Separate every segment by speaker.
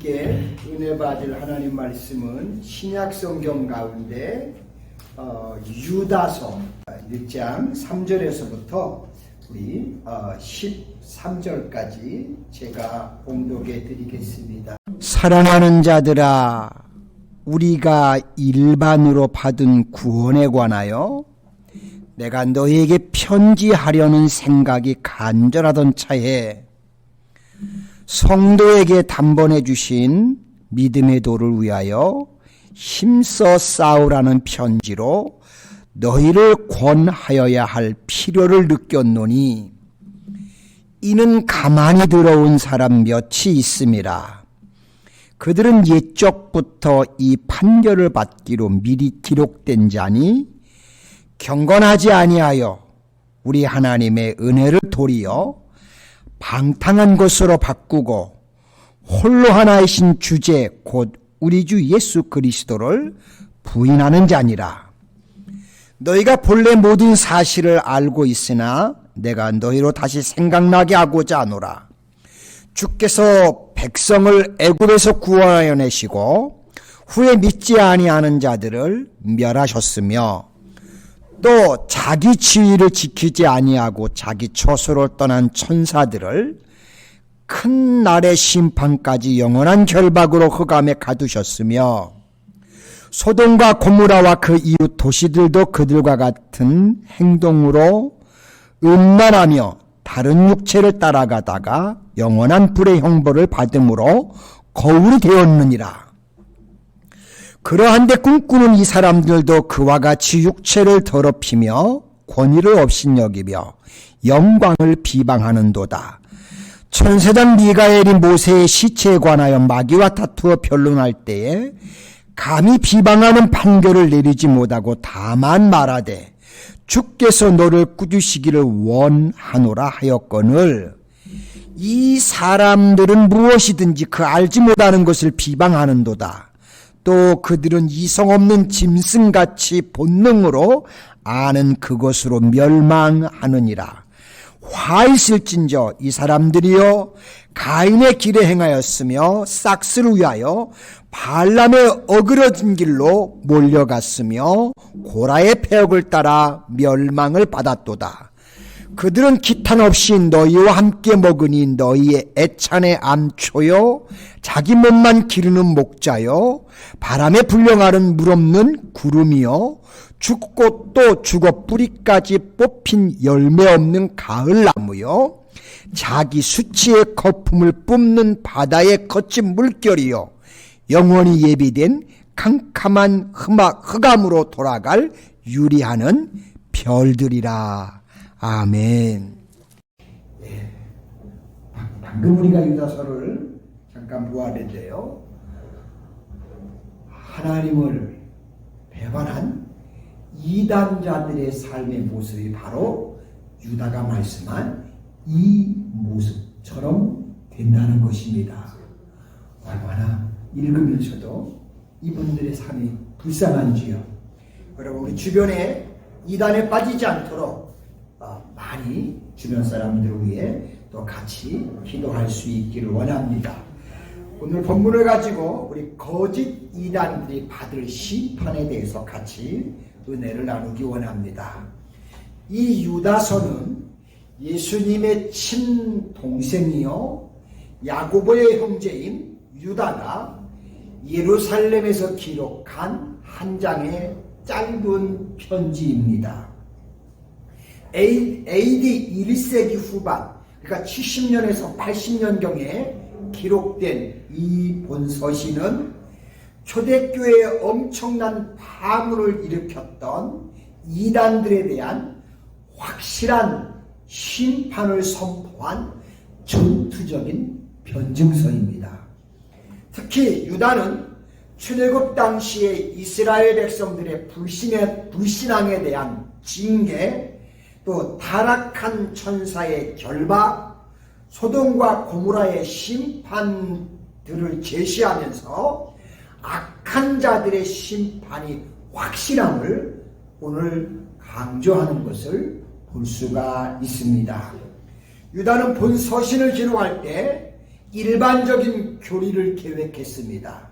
Speaker 1: 함께 은혜 받을 하나님 말씀은 신약 성경 가운데 유다서 1장 3절에서부터 우리 13절까지 제가 봉독해 드리겠습니다.
Speaker 2: 사랑하는 자들아, 우리가 일반으로 받은 구원에 관하여 내가 너희에게 편지하려는 생각이 간절하던 차에 성도에게 단번해 주신 믿음의 도를 위하여 힘써 싸우라는 편지로 너희를 권하여야 할 필요를 느꼈노니 이는 가만히 들어온 사람 몇이 있음이라. 그들은 옛적부터 이 판결을 받기로 미리 기록된 자니 경건하지 아니하여 우리 하나님의 은혜를 도리어 방탕한 것으로 바꾸고 홀로 하나이신 주제 곧 우리 주 예수 그리스도를 부인하는 자니라. 너희가 본래 모든 사실을 알고 있으나 내가 너희로 다시 생각나게 하고자 하노라. 주께서 백성을 애굽에서 구원하여 내시고 후에 믿지 아니하는 자들을 멸하셨으며 또 자기 지위를 지키지 아니하고 자기 처소를 떠난 천사들을 큰 날의 심판까지 영원한 결박으로 흑암에 가두셨으며 소돔과 고모라와 그 이웃 도시들도 그들과 같은 행동으로 음란하며 다른 육체를 따라가다가 영원한 불의 형벌을 받음으로 거울이 되었느니라. 그러한데 꿈꾸는 이 사람들도 그와 같이 육체를 더럽히며 권위를 업신여기며 영광을 비방하는도다. 천사장 미가엘이 모세의 시체에 관하여 마귀와 다투어 변론할 때에 감히 비방하는 판결을 내리지 못하고 다만 말하되 주께서 너를 꾸짖으시기를 원하노라 하였거늘 이 사람들은 무엇이든지 그 알지 못하는 것을 비방하는도다. 또 그들은 이성 없는 짐승같이 본능으로 아는 그것으로 멸망하느니라. 화 있을진저 이 사람들이여 가인의 길에 행하였으며 싹스를 위하여 발람의 어그러진 길로 몰려갔으며 고라의 폐역을 따라 멸망을 받았도다. 그들은 기탄 없이 너희와 함께 먹으니 너희의 애찬의 암초요 자기 몸만 기르는 목자요 바람에 불려가는 물 없는 구름이요 죽고 또 죽어 뿌리까지 뽑힌 열매 없는 가을나무요 자기 수치의 거품을 뿜는 바다의 거친 물결이요 영원히 예비된 캄캄한 흑암으로 돌아갈 유리하는 별들이라. 아멘.
Speaker 1: 방금 우리가 유다서를 잠깐 보았는데요, 하나님을 배반한 이단자들의 삶의 모습이 바로 유다가 말씀한 이 모습처럼 된다는 것입니다. 얼마나 읽으면서도 이분들의 삶이 불쌍한지요. 여러분, 우리 주변에 이단에 빠지지 않도록 많이 주변 사람들을 위해 또 같이 기도할 수 있기를 원합니다. 오늘 본문을 가지고 우리 거짓 이단들이 받을 심판에 대해서 같이 은혜를 나누기 원합니다. 이 유다서는 예수님의 친동생이요 야고보의 형제인 유다가 예루살렘에서 기록한 한 장의 짧은 편지입니다. AD 1세기 후반, 그러니까 70년에서 80년경에 기록된 이 본서신은 초대교회에 엄청난 파문을 일으켰던 이단들에 대한 확실한 심판을 선포한 전투적인 변증서입니다. 특히 유다는 출애굽 당시의 이스라엘 백성들의 불신앙에 대한 징계, 또 타락한 천사의 결박, 소돔과 고모라의 심판들을 제시하면서 악한 자들의 심판이 확실함을 오늘 강조하는 것을 볼 수가 있습니다. 유다는 본 서신을 기록할 때 일반적인 교리를 계획했습니다.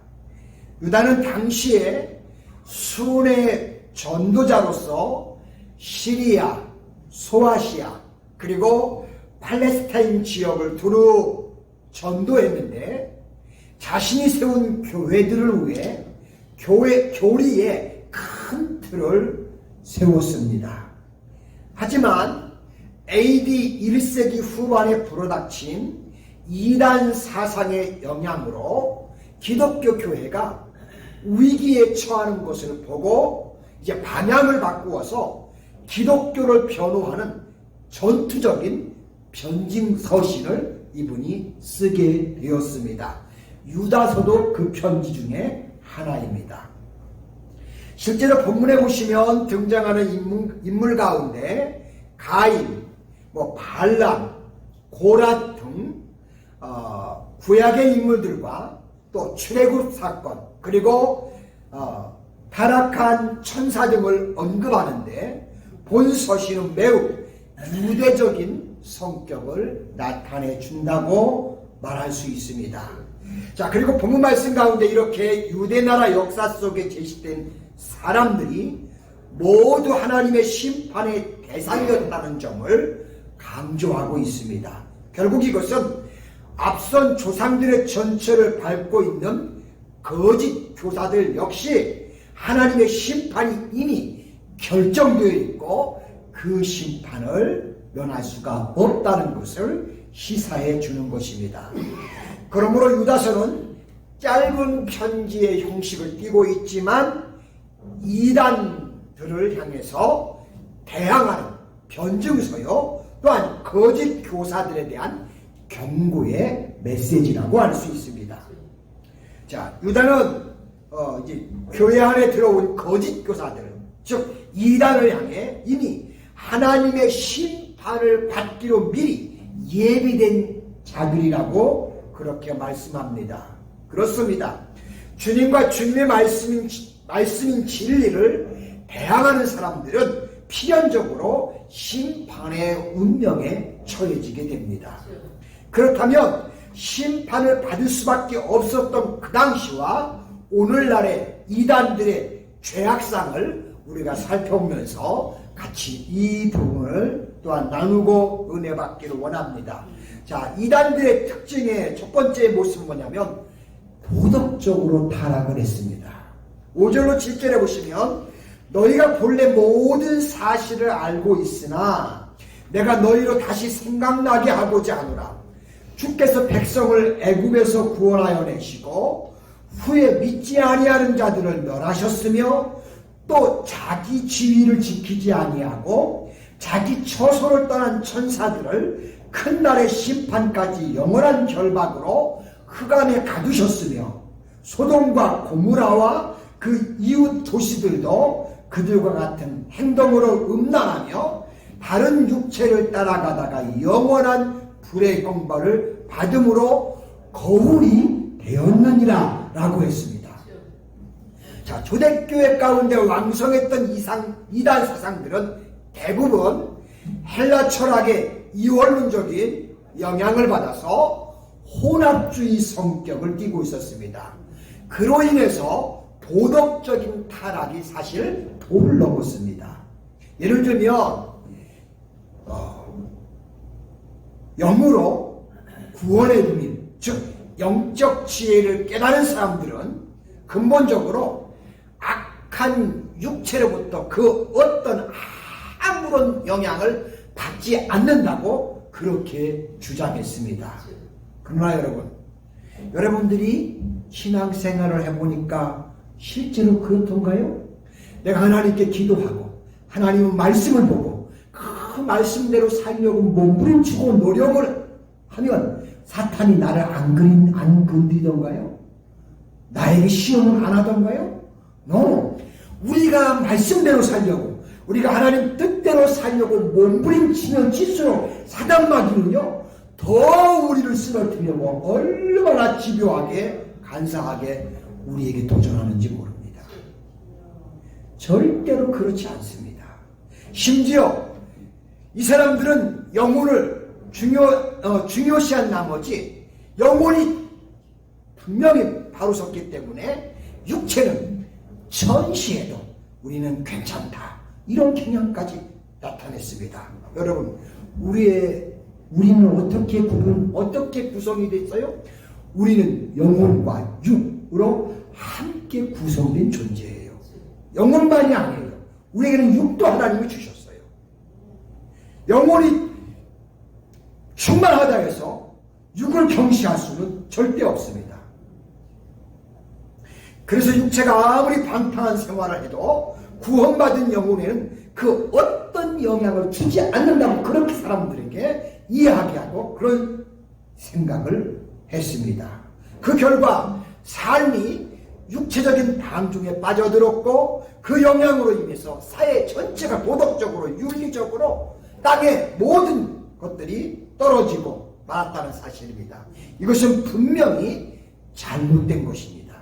Speaker 1: 유다는 당시에 순회 전도자로서 시리아, 소아시아 그리고 팔레스타인 지역을 두루 전도했는데 자신이 세운 교회들을 위해 교리에 큰 틀을 세웠습니다. 하지만 AD 1세기 후반에 불어닥친 이단 사상의 영향으로 기독교 교회가 위기에 처하는 것을 보고 이제 방향을 바꾸어서 기독교를 변호하는 전투적인 변증서신을 이분이 쓰게 되었습니다. 유다서도 그 편지 중에 하나입니다. 실제로 본문에 보시면 등장하는 인물 가운데 가인, 발람, 고랏 등 구약의 인물들과 또 출애굽 사건 그리고 타락한 천사 등을 언급하는데 본 서신은 매우 유대적인 성격을 나타내 준다고 말할 수 있습니다. 자, 그리고 본문 말씀 가운데 이렇게 유대나라 역사 속에 제시된 사람들이 모두 하나님의 심판의 대상이었다는 점을 강조하고 있습니다. 결국 이것은 앞선 조상들의 전철을 밟고 있는 거짓 교사들 역시 하나님의 심판이 이미 결정되어 있고 그 심판을 면할 수가 없다는 것을 시사해 주는 것입니다. 그러므로 유다서는 짧은 편지의 형식을 띠고 있지만 이단들을 향해서 대항하는 변증서요, 또한 거짓 교사들에 대한 경고의 메시지라고 할 수 있습니다. 자, 유다는 이제 교회 안에 들어온 거짓 교사들, 즉 이단을 향해 이미 하나님의 심판을 받기로 미리 예비된 자들이라고 그렇게 말씀합니다. 그렇습니다. 주님과 주님의 말씀인 진리를 대항하는 사람들은 필연적으로 심판의 운명에 처해지게 됩니다. 그렇다면 심판을 받을 수밖에 없었던 그 당시와 오늘날의 이단들의 죄악상을 우리가 살펴보면서 같이 이 부분을 또한 나누고 은혜 받기를 원합니다. 자, 이단들의 특징의 첫 번째 모습은 뭐냐면 도덕적으로 타락을 했습니다. 5절로 7절에 보시면 너희가 본래 모든 사실을 알고 있으나 내가 너희로 다시 생각나게 하고자 하노라. 주께서 백성을 애굽에서 구원하여 내시고 후에 믿지 아니하는 자들을 멸하셨으며 또 자기 지위를 지키지 아니하고 자기 처소를 떠난 천사들을 큰 날의 심판까지 영원한 결박으로 흑암에 가두셨으며 소돔과 고무라와 그 이웃 도시들도 그들과 같은 행동으로 음란하며 다른 육체를 따라가다가 영원한 불의 형벌을 받음으로 거울이 되었느니라 라고 했습니다. 자, 초대교회 가운데 왕성했던 이단 사상들은 대부분 헬라 철학의 이원론적인 영향을 받아서 혼합주의 성격을 띠고 있었습니다. 그로 인해서 도덕적인 타락이 사실 도를 넘었습니다. 예를 들면 영으로 구원의 주민, 즉 영적 지혜를 깨달은 사람들은 근본적으로 악한 육체로부터 그 어떤 아무런 영향을 받지 않는다고 그렇게 주장했습니다. 그러나 여러분들이 신앙생활을 해보니까 실제로 그렇던가요? 내가 하나님께 기도하고 하나님의 말씀을 보고 그 말씀대로 살려고 몸부림치고 노력을 하면 사탄이 나를 안 건드리던가요? 나에게 시험을 안 하던가요? No. 우리가 말씀대로 살려고, 우리가 하나님 뜻대로 살려고 몸부림치면 칠수록 사단마귀는요 더 우리를 쓰러뜨리려고 얼마나 집요하게 간사하게 우리에게 도전하는지 모릅니다. 절대로 그렇지 않습니다. 심지어 이 사람들은 영혼을 중요시한 나머지 영혼이 분명히 바로 섰기 때문에 육체는 전시해도 우리는 괜찮다. 이런 경향까지 나타냈습니다. 여러분, 우리는 어떻게 구성이 됐어요? 우리는 영혼과 육으로 함께 구성된 존재예요. 영혼만이 아니에요. 우리에게는 육도 하나님이 주셨어요. 영혼이 충만하다 해서 육을 경시할 수는 절대 없습니다. 그래서 육체가 아무리 방탕한 생활을 해도 구원받은 영혼에는 그 어떤 영향을 주지 않는다고 그렇게 사람들에게 이야기하고 그런 생각을 했습니다. 그 결과 삶이 육체적인 방중에 빠져들었고 그 영향으로 인해서 사회 전체가 도덕적으로 윤리적으로 땅의 모든 것들이 떨어지고 말았다는 사실입니다. 이것은 분명히 잘못된 것입니다.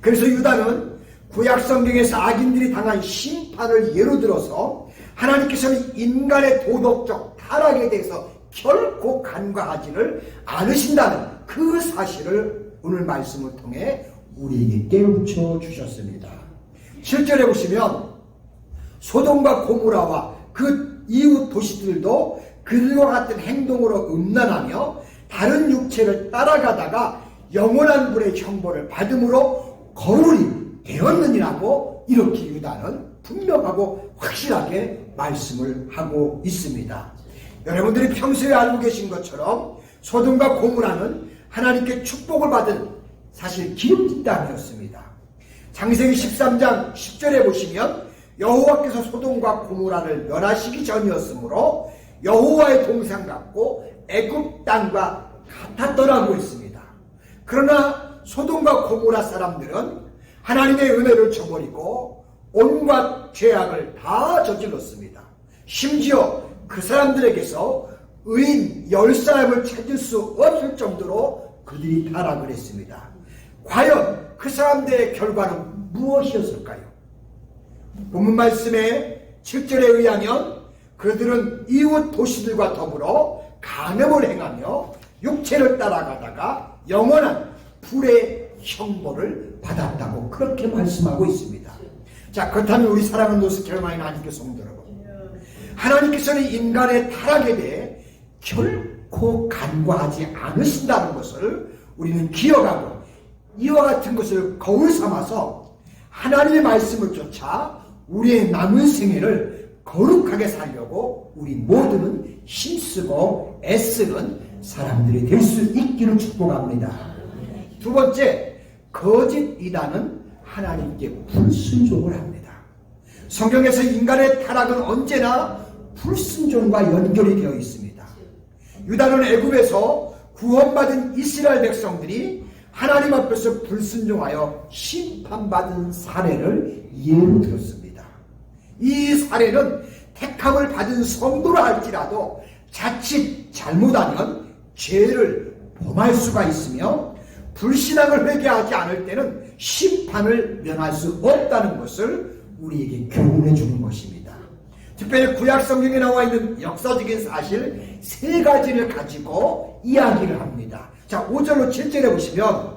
Speaker 1: 그래서 유다는 구약 성경에서 악인들이 당한 심판을 예로 들어서 하나님께서는 인간의 도덕적 타락에 대해서 결코 간과하지를 않으신다는 그 사실을 오늘 말씀을 통해 우리에게 깨우쳐 주셨습니다. 7절에 보시면 소돔과 고모라와 그 이웃 도시들도 그들과 같은 행동으로 음란하며 다른 육체를 따라가다가 영원한 불의 형벌을 받음으로 거울이 되었느니라고 이렇게 유다는 분명하고 확실하게 말씀을 하고 있습니다. 여러분들이 평소에 알고 계신 것처럼 소돔과 고모라는 하나님께 축복을 받은 사실 기름진 땅이었습니다. 창세기 13장 10절에 보시면 여호와께서 소돔과 고모라를 멸하시기 전이었으므로 여호와의 동산 같고 애굽 땅과 같았더라고 했습니다. 그러나 소돔과 고모라 사람들은 하나님의 은혜를 저버리고 온갖 죄악을 다 저질렀습니다. 심지어 그 사람들에게서 의인 10사람을 찾을 수 없을 정도로 그들이 타락을 했습니다. 과연 그 사람들의 결과는 무엇이었을까요? 본문 말씀의 7절에 의하면 그들은 이웃 도시들과 더불어 간음을 행하며 육체를 따라가다가 영원한 불의 형벌을 받았다고 그렇게 말씀하고 있습니다. 자, 그렇다면 우리 사랑하는 노스캐롤라이나 하나님께 성도 여러분, 하나님께서는 인간의 타락에 대해 결코 간과하지 않으신다는 것을 우리는 기억하고 이와 같은 것을 거울 삼아서 하나님의 말씀을 쫓아 우리의 남은 생애를 거룩하게 살려고 우리 모두는 힘쓰고 애쓰는 사람들이 될 수 있기를 축복합니다. 두 번째, 거짓 이단은 하나님께 불순종을 합니다. 성경에서 인간의 타락은 언제나 불순종과 연결이 되어 있습니다. 유다는 애굽에서 구원받은 이스라엘 백성들이 하나님 앞에서 불순종하여 심판받은 사례를 예로 들었습니다. 이 사례는 택함을 받은 성도라 할지라도 자칫 잘못하면 죄를 범할 수가 있으며 불신앙을 회개하지 않을 때는 심판을 면할 수 없다는 것을 우리에게 교훈해 주는 것입니다. 특별히 구약 성경에 나와 있는 역사적인 사실 3가지를 가지고 이야기를 합니다. 자, 5절로 7절에 보시면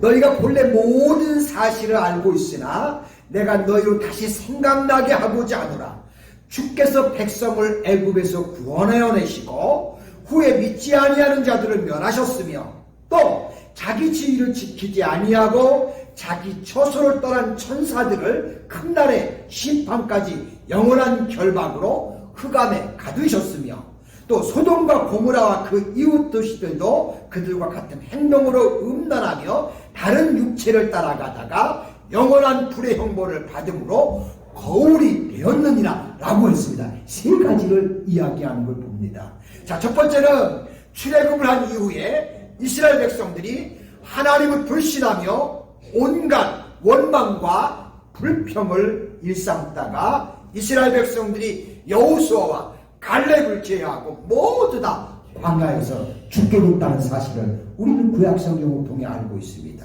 Speaker 1: 너희가 본래 모든 사실을 알고 있으나 내가 너희로 다시 생각나게 하고자 하노라. 주께서 백성을 애굽에서 구원하여 내시고 후에 믿지 아니하는 자들을 멸하셨으며 또 자기 지위를 지키지 아니하고 자기 처소를 떠난 천사들을 큰 날의 심판까지 영원한 결박으로 흑암에 가두셨으며 또 소돔과 고모라와 그 이웃 도시들도 그들과 같은 행동으로 음란하며 다른 육체를 따라가다가 영원한 불의 형벌을 받음으로 거울이 되었느니라 라고 했습니다. 3가지를 이야기하는 걸 봅니다. 자, 첫 번째는 출애굽을 한 이후에 이스라엘 백성들이 하나님을 불신하며 온갖 원망과 불평을 일삼다가 이스라엘 백성들이 여호수아와 갈렙을 제외하고 모두 다 광야에서 죽게 됐다는 사실을 우리는 구약 성경을 통해 알고 있습니다.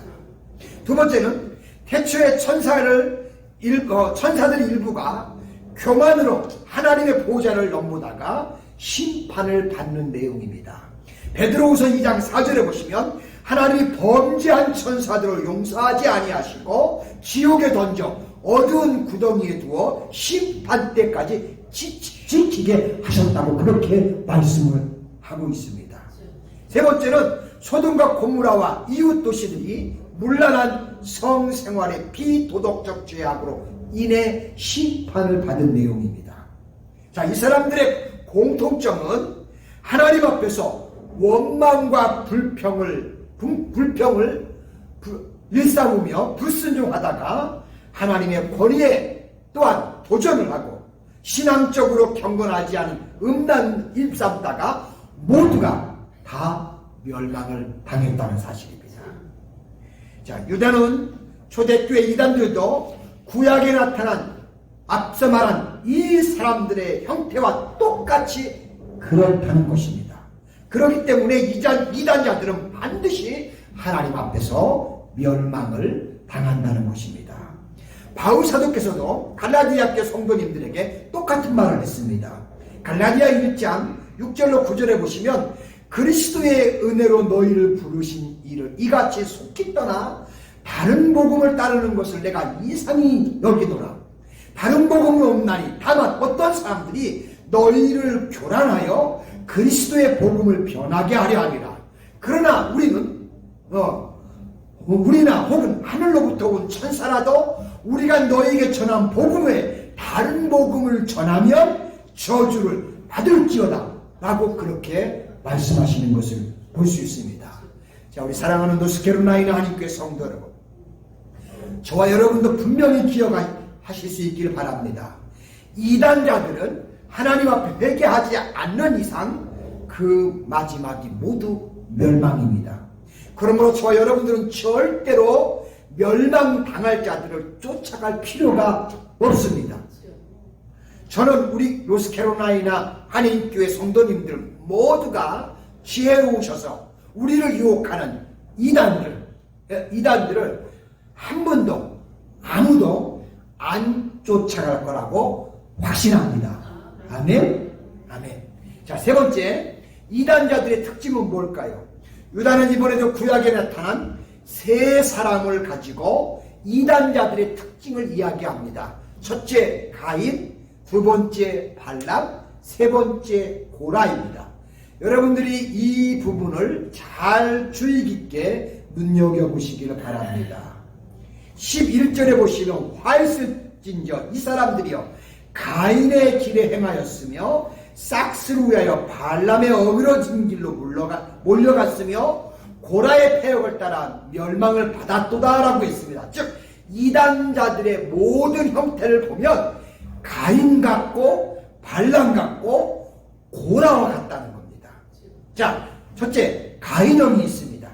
Speaker 1: 두 번째는 태초에 천사들 일부가 교만으로 하나님의 보좌를 넘보다가 심판을 받는 내용입니다. 베드로후서 2장 4절에 보시면 하나님이 범죄한 천사들을 용서하지 아니하시고 지옥에 던져 어두운 구덩이에 두어 심판 때까지 지키게 하셨다고 그렇게 말씀을 하고 있습니다. 세 번째는 소돔과 고모라와 이웃 도시들이 문란한 성생활의 비도덕적 죄악으로 인해 심판을 받은 내용입니다. 자, 이 사람들의 공통점은 하나님 앞에서 원망과 불평을 일삼으며 불순종하다가 하나님의 권위에 또한 도전을 하고 신앙적으로 경건하지 않은 음란 일삼다가 모두가 다 멸망을 당했다는 사실입니다. 자, 유다는 초대교회 이단들도 구약에 나타난 앞서 말한 이 사람들의 형태와 똑같이 그렇다는 것입니다. 그렇기 때문에 이단자들은 반드시 하나님 앞에서 멸망을 당한다는 것입니다. 바울 사도께서도 갈라디아 교 성도님들에게 똑같은 말을 했습니다. 갈라디아 1장 6절로 9절에 보시면 그리스도의 은혜로 너희를 부르신 이를 이같이 속히 떠나 다른 복음을 따르는 것을 내가 이상히 여기노라. 다른 복음이 없나니 다만 어떤 사람들이 너희를 교란하여 그리스도의 복음을 변하게 하려 함이라. 그러나 우리나 혹은 하늘로부터 온 천사라도 우리가 너희에게 전한 복음 외에 다른 복음을 전하면 저주를 받을지어다 라고 그렇게 말씀하시는 것을 볼 수 있습니다. 자, 우리 사랑하는 노스캐롤라이나 하나님교회 성도 여러분, 저와 여러분도 분명히 기억하실 수 있기를 바랍니다. 이단자들은 하나님 앞에 회개하지 않는 이상 그 마지막이 모두 멸망입니다. 그러므로 저와 여러분들은 절대로 멸망당할 자들을 쫓아갈 필요가 없습니다. 저는 우리 노스캐롤라이나 한인교회 성도님들 모두가 지혜로우셔서 우리를 유혹하는 이단들을 한 번도 아무도 안 쫓아갈 거라고 확신합니다. 아멘. 아멘. 자, 세 번째, 이단자들의 특징은 뭘까요? 유다는 이번에도 구약에 나타난 세 사람을 가지고 이단자들의 특징을 이야기합니다. 첫째 가인, 두 번째 발람, 세 번째 고라입니다. 여러분들이 이 부분을 잘 주의 깊게 눈여겨보시기를 바랍니다. 11절에 보시면 화있을진저 이 사람들이여 가인의 길에 행하였으며 싹스를 위하여 발람의 어그러진 길로 몰려갔으며 고라의 패역을 따라 멸망을 받았도다 라고 했습니다. 즉 이단자들의 모든 형태를 보면 가인 같고 발람 같고 고라와 같다는 겁니다. 자, 첫째 가인형이 있습니다.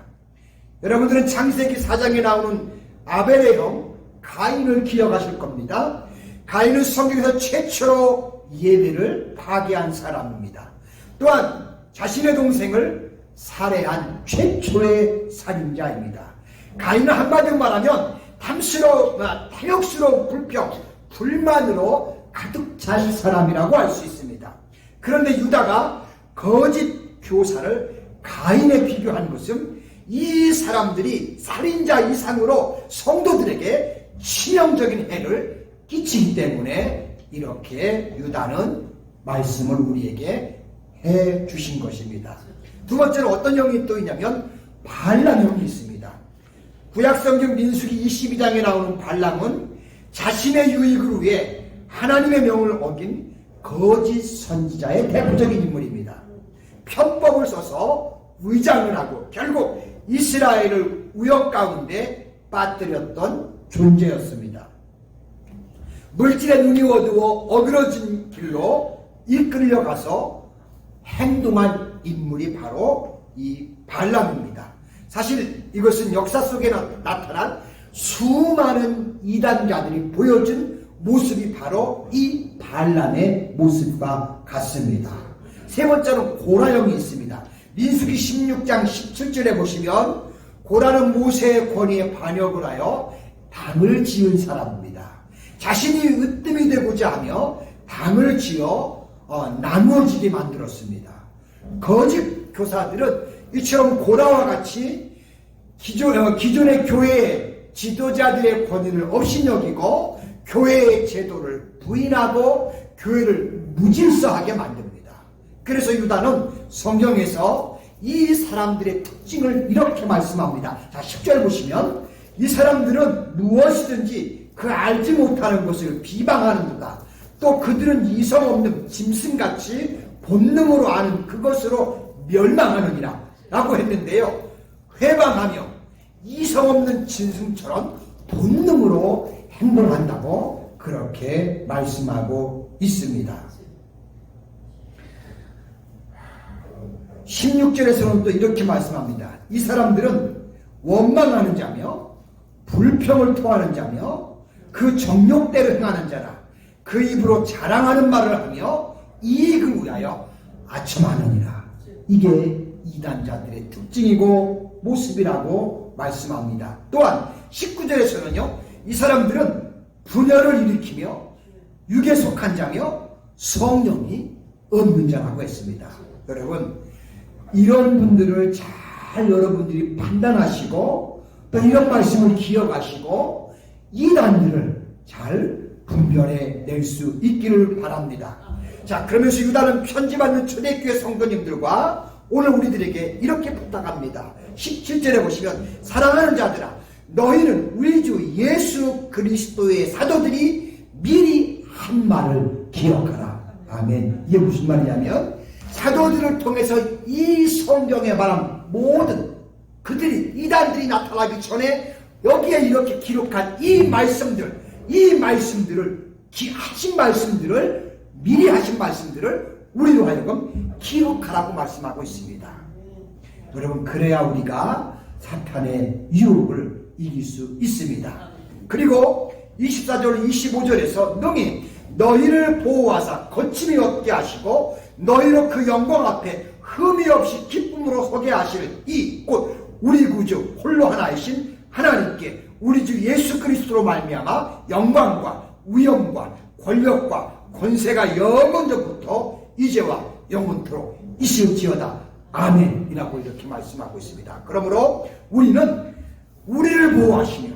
Speaker 1: 여러분들은 창세기 4장에 나오는 아벨의 형 가인을 기억하실 겁니다. 가인은 성경에서 최초로 예배를 파괴한 사람입니다. 또한 자신의 동생을 살해한 최초의 살인자입니다. 가인은 한마디로 말하면 탐욕스러운 불평, 불만으로 가득 찬 사람이라고 할 수 있습니다. 그런데 유다가 거짓 교사를 가인에 비교한 것은 이 사람들이 살인자 이상으로 성도들에게 치명적인 해를 끼치기 때문에 이렇게 유다는 말씀을 우리에게 해 주신 것입니다. 두 번째는 어떤 형이 또 있냐면 발람형이 있습니다. 구약성경 민수기 22장에 나오는 발람은 자신의 유익을 위해 하나님의 명을 어긴 거짓 선지자의 대표적인 인물입니다. 편법을 써서 위장을 하고 결국 이스라엘을 우역 가운데 빠뜨렸던 존재였습니다. 물질의 눈이 어두워 어그러진 길로 이끌려 가서 행동한 인물이 바로 이 발람입니다. 사실 이것은 역사 속에 나타난 수많은 이단자들이 보여준 모습이 바로 이 발람의 모습과 같습니다. 세 번째는 고라형이 있습니다. 민수기 16장 17절에 보시면 고라는 모세의 권위에 반역을 하여 당을 지은 사람입니다. 자신이 으뜸이 되고자 하며 당을 지어 나누어지게 만들었습니다. 거짓 교사들은 이처럼 고라와 같이 기존의 교회의 지도자들의 권위를 업신여기고 교회의 제도를 부인하고 교회를 무질서하게 만듭니다. 그래서 유다는 성경에서 이 사람들의 특징을 이렇게 말씀합니다. 자, 10절 보시면 이 사람들은 무엇이든지 그 알지 못하는 것을 비방하는도다. 또 그들은 이성 없는 짐승같이 본능으로 아는 그것으로 멸망하느니라 라고 했는데요. 회방하며 이성 없는 짐승처럼 본능으로 행동한다고 그렇게 말씀하고 있습니다. 16절에서는 또 이렇게 말씀합니다. 이 사람들은 원망하는 자며 불평을 토하는 자며 그 정욕대로 행하는 자라. 그 입으로 자랑하는 말을 하며 이익을 위하여 아첨하느니라. 이게 이단자들의 특징이고 모습이라고 말씀합니다. 또한 19절에서는요. 이 사람들은 분열을 일으키며 육에 속한 자며 성령이 없는 자라고 했습니다. 여러분, 이런 분들을 잘 여러분들이 판단하시고 또 이런 말씀을 기억하시고 이단들을 잘 분별해 낼 수 있기를 바랍니다. 자, 그러면서 유다는 편지받는 초대교회 성도님들과 오늘 우리들에게 이렇게 부탁합니다. 17절에 보시면 사랑하는 자들아, 너희는 우리 주 예수 그리스도의 사도들이 미리 한 말을 기억하라. 아멘. 이게 무슨 말이냐면 사도들을 통해서 이 성경에 말한 모든 그들이 이단들이 나타나기 전에 여기에 이렇게 기록한 이 말씀들을 하신 말씀들을 미리 하신 말씀들을 우리로 하여금 기록하라고 말씀하고 있습니다. 여러분, 그래야 우리가 사탄의 유혹을 이길 수 있습니다. 그리고 24절 25절에서 능히 너희를 보호하사 거침이 없게 하시고 너희로 그 영광 앞에 흠이 없이 기쁨으로 서게 하실 이 곧 우리 구주 홀로 하나이신 하나님께 우리 주 예수 그리스도로 말미암아 영광과 위엄과 권력과 권세가 영원전부터 이제와 영원토록 있을지어다. 아멘. 이라고 이렇게 말씀하고 있습니다. 그러므로 우리는 우리를 보호하시며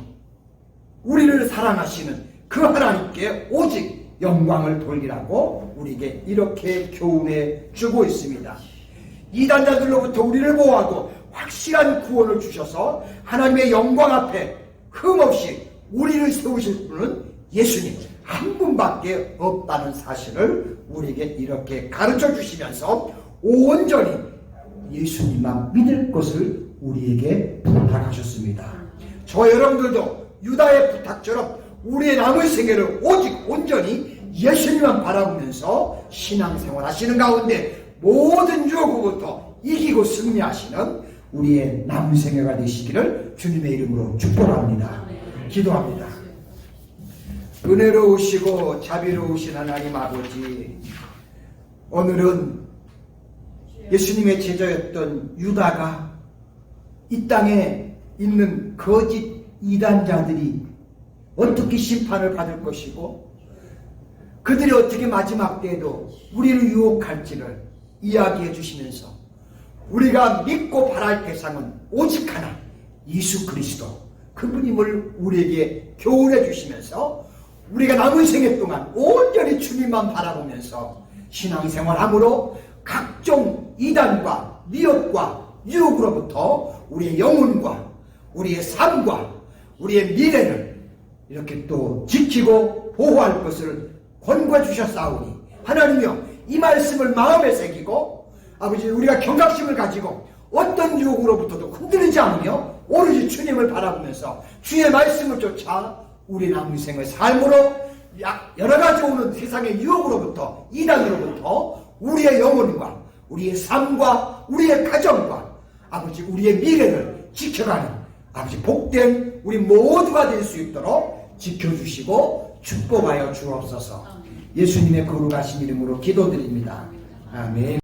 Speaker 1: 우리를 사랑하시는 그 하나님께 오직 영광을 돌리라고 우리에게 이렇게 교훈해 주고 있습니다. 이단자들로부터 우리를 보호하고 확실한 구원을 주셔서 하나님의 영광 앞에 흠없이 우리를 세우실 분은 예수님 한 분밖에 없다는 사실을 우리에게 이렇게 가르쳐 주시면서 온전히 예수님만 믿을 것을 우리에게 부탁하셨습니다. 저 여러분들도 유다의 부탁처럼 우리의 남은 생애를 오직 온전히 예수님만 바라보면서 신앙생활 하시는 가운데 모든 유혹으로부터 이기고 승리하시는 우리의 남은 생애가 되시기를 주님의 이름으로 축복합니다. 기도합니다. 은혜로우시고 자비로우신 하나님 아버지, 오늘은 예수님의 제자였던 유다가 이 땅에 있는 거짓 이단자들이 어떻게 심판을 받을 것이고 그들이 어떻게 마지막 때에도 우리를 유혹할지를 이야기해 주시면서 우리가 믿고 바랄 대상은 오직 하나, 예수 그리스도 그분임을 우리에게 교훈해 주시면서 우리가 남은 생애 동안 온전히 주님만 바라보면서 신앙생활함으로 각종 이단과 미혹과 유혹으로부터 우리의 영혼과 우리의 삶과 우리의 미래를 이렇게 또 지키고 보호할 것을 권고해 주셨사오니 하나님이여, 이 말씀을 마음에 새기고 아버지 우리가 경각심을 가지고 어떤 유혹으로부터도 흔들리지 않으며 오로지 주님을 바라보면서 주의 말씀을 쫓아 우리 남은 생의 삶으로 여러 가지 오는 세상의 유혹으로부터 이단으로부터 우리의 영혼과 우리의 삶과 우리의 가정과 아버지 우리의 미래를 지켜가는 아버지 복된 우리 모두가 될 수 있도록 지켜주시고 축복하여 주옵소서. 예수님의 거룩하신 이름으로 기도드립니다. 아멘.